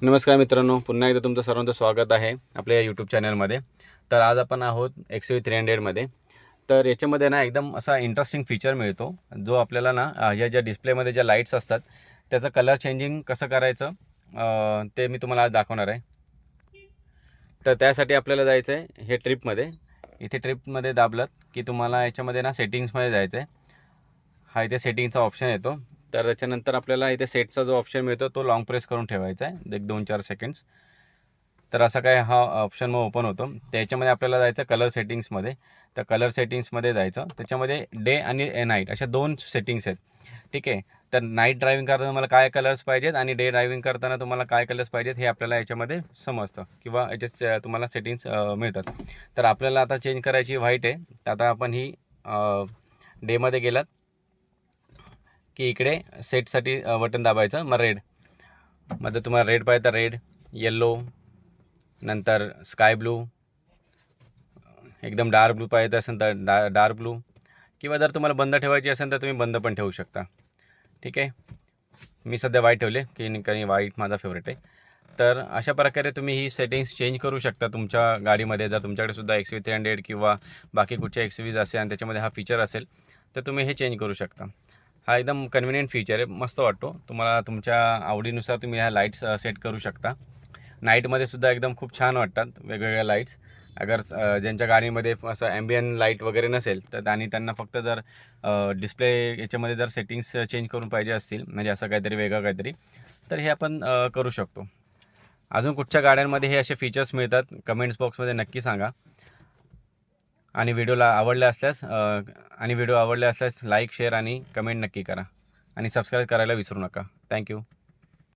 नमस्कार मित्रांनो, पुन्हा एकदा तुमचं सर्वांचं स्वागत आहे आपल्या यूट्यूब चॅनलमध्ये. तर आज आपण आहोत XUV300मध्ये. तर याच्यामध्ये ना एकदम असा इंटरेस्टिंग फीचर मिळतो, जो आपल्याला ना या ज्या डिस्प्लेमध्ये ज्या लाईट्स असतात त्याचं कलर चेंजिंग कसं करायचं ते मी तुम्हाला आज दाखवणार आहे. तर त्यासाठी आपल्याला जायचं आहे हे ट्रिपमध्ये. इथे ट्रिपमध्ये दाबलं की तुम्हाला याच्यामध्ये ना सेटिंग्समध्ये जायचं आहे. हा इथे सेटिंगचा ऑप्शन येतो. तर त्याच्यानंतर आपल्याला इथे सेटचा जो ऑप्शन मिळतो तो लॉंग प्रेस करून ठेवायचा आहे, एक 2-4 सेकंड्स. तर असा काय हा ऑप्शन मग ओपन होतो. त्याच्यामध्ये आपल्याला जायचं कलर सेटिंग्समध्ये. तर कलर सेटिंग्समध्ये जायचं. त्याच्यामध्ये डे आणि नाईट अशा 2 सेटिंग्स आहेत. ठीक आहे. तर नाईट ड्रायव्हिंग करताना तुम्हाला काय कलर्स पाहिजेत आणि डे ड्रायव्हिंग करताना तुम्हाला काय कलर्स पाहिजेत हे आपल्याला याच्यामध्ये समजतं किंवा याच्यात तुम्हाला सेटिंग्स मिळतात. तर आपल्याला आता चेंज करायची व्हाईट आहे. तर आता आपण ही डेमध्ये गेलात की इकडे सेटसाठी बटन दाबायचं. मग रेड मध्ये तुम्हाला रेड पाहिजे तर रेड, येल्लो, नंतर स्काय ब्लू, एकदम डार्क ब्लू पाहिजे असेल तर डार्क ब्लू, किंवा जर तुम्हाला बंद ठेवायची असेल तर तुम्ही बंद पण ठेवू शकता. ठीक आहे. मी सध्या वाईट ठेवले की कारण वाईट माझा फेवरेट आहे. तर अशा प्रकारे तुम्ही ही सेटिंग्स चेंज करू शकता तुमच्या गाडीमध्ये. जर तुमच्याकडे सुद्धा XUV300 किंवा बाकी कुठचे XUVs असेल आणि त्याच्यामध्ये हा फीचर असेल तर तुम्ही हे चेंज करू शकता. हा एकदम कन्व्हिनियंट फीचर आहे, मस्त वाटतो. तुम्हाला तुमच्या आवडीनुसार तुम्ही ह्या लाईट्स सेट करू शकता. नाईटमध्ये सुद्धा एकदम खूप छान वाटतात वेगवेगळ्या लाईट्स. अगर ज्यांच्या गाडीमध्ये असं ॲम्बियन लाईट वगैरे नसेल तर आणि त्यांना फक्त जर डिस्प्ले याच्यामध्ये जर सेटिंग्स चेंज करून पाहिजे असतील, म्हणजे असं काहीतरी वेगळं काहीतरी, तर हे आपण करू शकतो. अजून कुठच्या गाड्यांमध्ये हे असे फीचर्स मिळतात कमेंट्स बॉक्समध्ये नक्की सांगा. आणि व्हिडिओ आवडले असल्यास लाईक, शेअर आणि कमेंट नक्की करा. आणि सबस्क्राईब करायला विसरू नका. थँक्यू.